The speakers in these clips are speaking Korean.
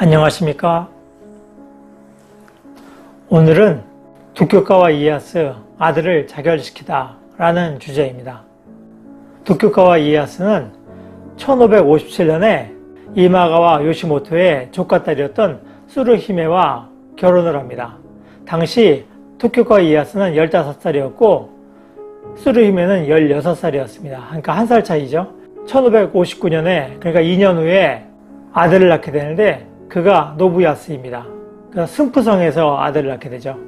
안녕하십니까? 오늘은 도쿄가와 이에야스 아들을 자결시키다 라는 주제입니다. 도쿄가와 이에야스는 1557년에 이마가와 요시모토의 조카딸이었던 쓰루히메와 결혼을 합니다. 당시 도쿄가와 이에야스는 15살이었고 쓰루히메는 16살이었습니다. 그러니까 한 살 차이죠. 1559년에 그러니까 2년 후에 아들을 낳게 되는데 그가 노부야스입니다. 그러니까 승푸성에서 아들을 낳게 되죠.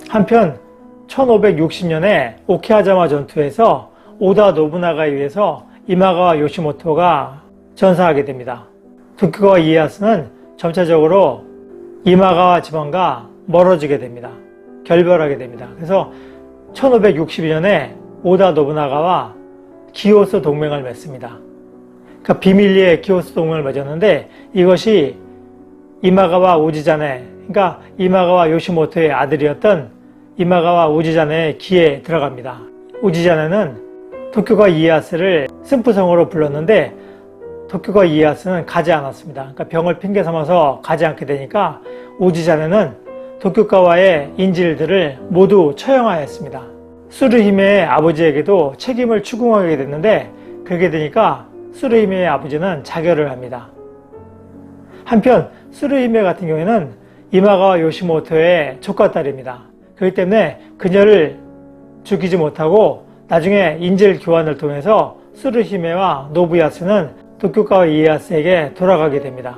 한편 1560년에 오키하자마 전투에서 오다 노부나가에 의해서 이마가와 요시모토가 전사하게 됩니다. 도쿄가와 이에야스는 점차적으로 이마가와 지방과 멀어지게 됩니다. 결별하게 됩니다. 그래서 1562년에 오다 노부나가와 기요스 동맹을 맺습니다. 그러니까 비밀리에 기요스 동맹을 맺었는데 이것이 이마가와 우지자네, 그러니까 이마가와 요시모토의 아들이었던 이마가와 우지자네의 귀에 들어갑니다. 우지자네는 도쿄가 이에야스를 승푸성으로 불렀는데 도쿄가 이에야스는 가지 않았습니다. 그러니까 병을 핑계 삼아서 가지 않게 되니까 우지자네는 도쿄가와의 인질들을 모두 처형하였습니다. 쓰루히메의 아버지에게도 책임을 추궁하게 됐는데 그렇게 되니까 쓰루히메의 아버지는 자결을 합니다. 한편 쓰루히메 같은 경우에는 이마가와 요시모토의 조카딸입니다. 그렇기 때문에 그녀를 죽이지 못하고 나중에 인질 교환을 통해서 쓰루히메와 노부야스는 도쿄가와 이에야스에게 돌아가게 됩니다.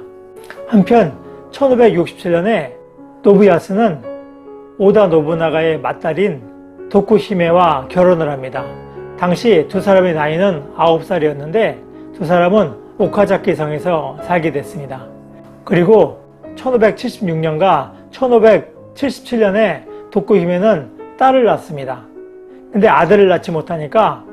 한편 1567년에 노부야스는 오다 노부나가의 맏딸인 도쿠히메와 결혼을 합니다. 당시 두 사람의 나이는 9살이었는데 두 사람은 오카자키 성에서 살게 됐습니다. 그리고 1576년과 1577년에 도쿠히메는 딸을 낳습니다. 근데 아들을 낳지 못하니까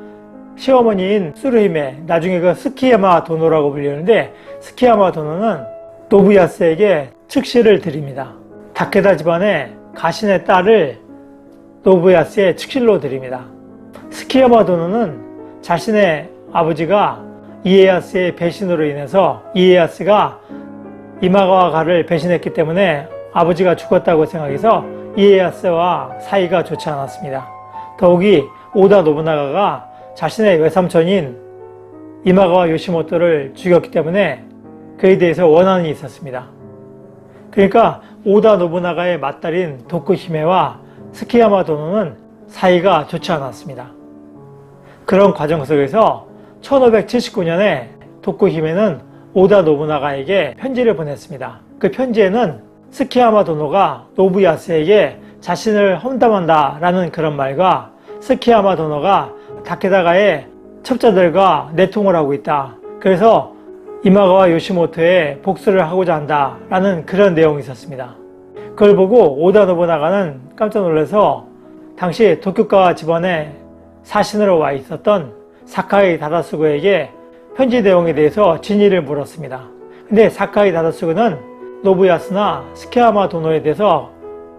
시어머니인 쓰루히메, 나중에 그 스키야마 도노라고 불리는데 스키야마 도노는 노부야스에게 측시를 드립니다. 다케다 집안의 가신의 딸을 노부야스의 측실로 드립니다. 스키야마 도노는 자신의 아버지가 이에야스의 배신으로 인해서 이에야스가 이마가와 가를 배신했기 때문에 아버지가 죽었다고 생각해서 이에야스와 사이가 좋지 않았습니다. 더욱이 오다 노부나가가 자신의 외삼촌인 이마가와 요시모토를 죽였기 때문에 그에 대해서 원한이 있었습니다. 그러니까 오다 노부나가의 맏딸인 도쿠히메와 스키야마 도노는 사이가 좋지 않았습니다. 그런 과정 속에서 1579년에 도쿠히메는 오다 노부나가에게 편지를 보냈습니다. 그 편지에는 스키야마 도노가 노부야스에게 자신을 험담한다 라는 그런 말과 스키야마 도노가 다케다가의 첩자들과 내통을 하고 있다. 그래서 이마가와 요시모토의 복수를 하고자 한다 라는 그런 내용이 있었습니다. 그걸 보고 오다 노부나가는 깜짝 놀라서 당시 도쿄가 집안에 사신으로 와 있었던 사카이 다다수구에게 편지 내용에 대해서 진위를 물었습니다. 근데 사카이 다다수구는 노부야스나 스키야마 도노에 대해서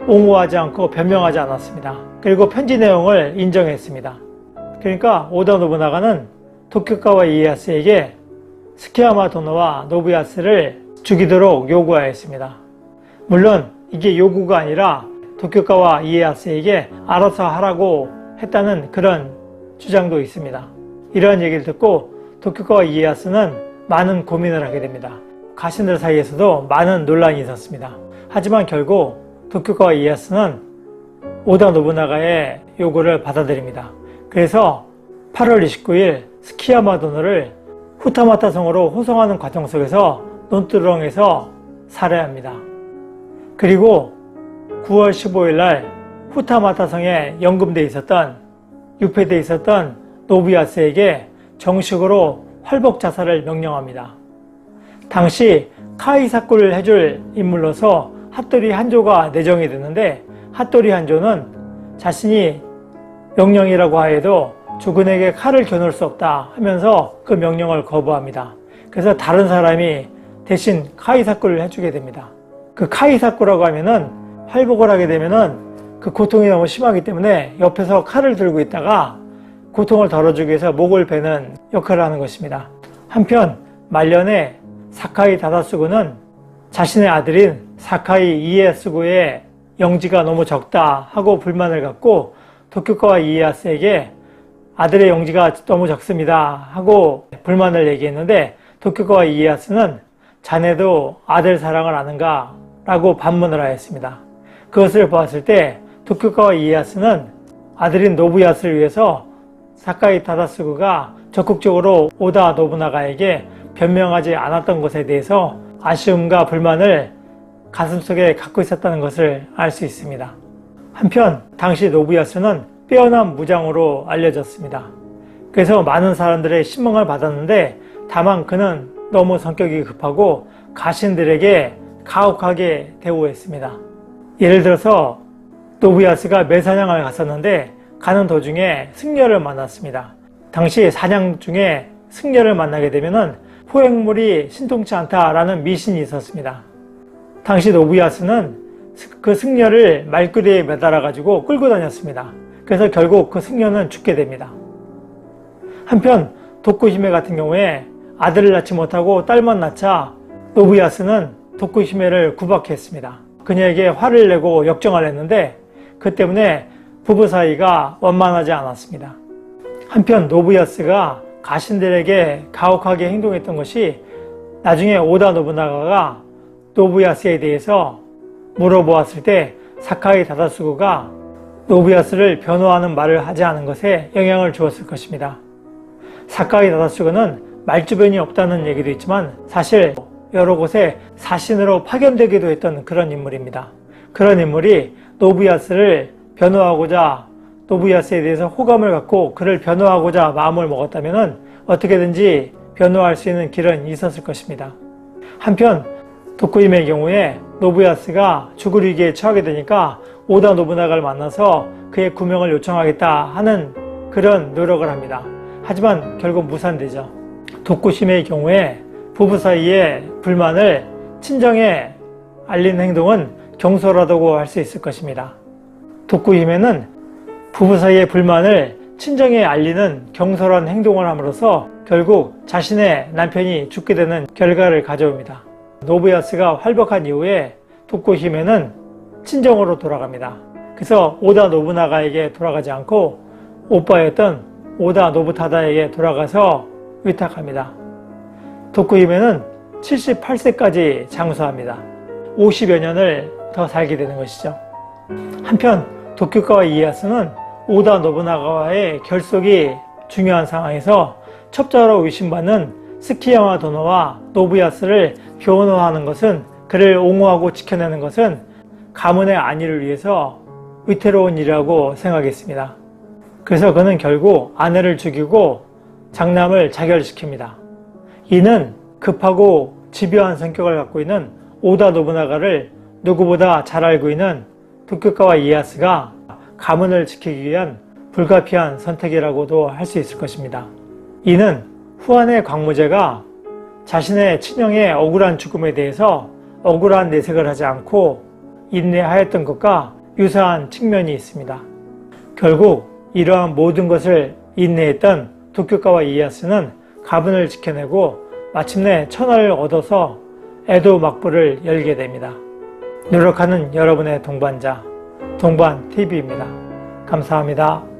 옹호하지 않고 변명하지 않았습니다. 그리고 편지 내용을 인정했습니다. 그러니까 오다 노부나가는 도쿄가와 이에야스에게 스키야마 도노와 노부야스를 죽이도록 요구하였습니다. 물론 이게 요구가 아니라 도쿄가와 이에야스에게 알아서 하라고 했다는 그런 주장도 있습니다. 이러한 얘기를 듣고 도쿄가와 이에야스는 많은 고민을 하게 됩니다. 가신들 사이에서도 많은 논란이 있었습니다. 하지만 결국 도쿄가와 이에야스는 오다 노부나가의 요구를 받아들입니다. 그래서 8월 29일 스키야마 도노를 후타마타 성으로 호송하는 과정 속에서 논두렁에서 살해합니다. 그리고 9월 15일 날 후타마타 성에 연금돼 있었던 유폐돼 있었던 노부야스에게 정식으로 활복 자살을 명령합니다. 당시 카이사쿠를 해줄 인물로서 핫토리 한조가 내정이 됐는데 핫토리 한조는 자신이 명령이라고 하여도 조근에게 칼을 겨눌 수 없다 하면서 그 명령을 거부합니다. 그래서 다른 사람이 대신 카이사쿠를 해주게 됩니다. 그 카이사쿠라고 하면은 활복을 하게 되면은 그 고통이 너무 심하기 때문에 옆에서 칼을 들고 있다가 고통을 덜어주기 위해서 목을 베는 역할을 하는 것입니다. 한편 말년에 사카이 다다수구는 자신의 아들인 사카이 이에야스고의 영지가 너무 적다 하고 불만을 갖고 도쿄가와 이에야스에게 아들의 영지가 너무 적습니다 하고 불만을 얘기했는데, 도쿄가와 이에야스는 자네도 아들 사랑을 아는가 라고 반문을 하였습니다. 그것을 보았을 때 도쿄가와 이에야스는 아들인 노부야스를 위해서 사카이 다다스구가 적극적으로 오다 노부나가에게 변명하지 않았던 것에 대해서 아쉬움과 불만을 가슴속에 갖고 있었다는 것을 알 수 있습니다. 한편 당시 노부야스는 빼어난 무장으로 알려졌습니다. 그래서 많은 사람들의 신망을 받았는데, 다만 그는 너무 성격이 급하고 가신들에게 가혹하게 대우했습니다. 예를 들어서 노부야스가 매사냥을 갔었는데 가는 도중에 승려를 만났습니다. 당시 사냥 중에 승려를 만나게 되면 포획물이 신통치 않다라는 미신이 있었습니다. 당시 노부야스는 그 승려를 말끄리에 매달아 가지고 끌고 다녔습니다. 그래서 결국 그 승려는 죽게 됩니다. 한편 도쿠히메 같은 경우에 아들을 낳지 못하고 딸만 낳자 노부야스는 도쿠히메를 구박했습니다. 그녀에게 화를 내고 역정을 했는데 그 때문에 부부 사이가 원만하지 않았습니다. 한편 노부야스가 가신들에게 가혹하게 행동했던 것이 나중에 오다 노부나가가 노부야스에 대해서 물어보았을 때 사카이 다다수구가 노부야스를 변호하는 말을 하지 않은 것에 영향을 주었을 것입니다. 사카이 다다수구는 말주변이 없다는 얘기도 있지만 사실 여러 곳에 사신으로 파견되기도 했던 그런 인물입니다. 그런 인물이 노부야스를 변호하고자, 노부야스에 대해서 호감을 갖고 그를 변호하고자 마음을 먹었다면 어떻게든지 변호할 수 있는 길은 있었을 것입니다. 한편 도쿠히메의 경우에 노부야스가 죽을 위기에 처하게 되니까 오다 노부나가를 만나서 그의 구명을 요청하겠다 하는 그런 노력을 합니다. 하지만 결국 무산되죠. 도쿠히메의 경우에 부부 사이의 불만을 친정에 알리는 행동은 경솔하다고 할 수 있을 것입니다. 도쿠히메는 부부 사이의 불만을 친정에 알리는 경솔한 행동을 함으로써 결국 자신의 남편이 죽게 되는 결과를 가져옵니다. 노부야스가 활벽한 이후에 도쿠히메는 친정으로 돌아갑니다. 그래서 오다 노부나가에게 돌아가지 않고 오빠였던 오다 노부타다에게 돌아가서 위탁합니다. 도쿠히메는 78세까지 장수합니다. 50여 년을 더 살게 되는 것이죠. 한편 도쿄가와 이에야스는 오다 노부나가와의 결속이 중요한 상황에서 첩자로 의심받는 스키야마 도노와 노부야스를 변호하는 것은, 그를 옹호하고 지켜내는 것은 가문의 안위를 위해서 위태로운 일이라고 생각했습니다. 그래서 그는 결국 아내를 죽이고 장남을 자결시킵니다. 이는 급하고 집요한 성격을 갖고 있는 오다 노부나가를 누구보다 잘 알고 있는 도쿄가와 이에야스가 가문을 지키기 위한 불가피한 선택이라고도 할 수 있을 것입니다. 이는 후한의 광무제가 자신의 친형의 억울한 죽음에 대해서 억울한 내색을 하지 않고 인내하였던 것과 유사한 측면이 있습니다. 결국 이러한 모든 것을 인내했던 도쿄가와 이에야스는 가문을 지켜내고 마침내 천하를 얻어서 에도 막부를 열게 됩니다. 노력하는 여러분의 동반자, 동반TV입니다. 감사합니다.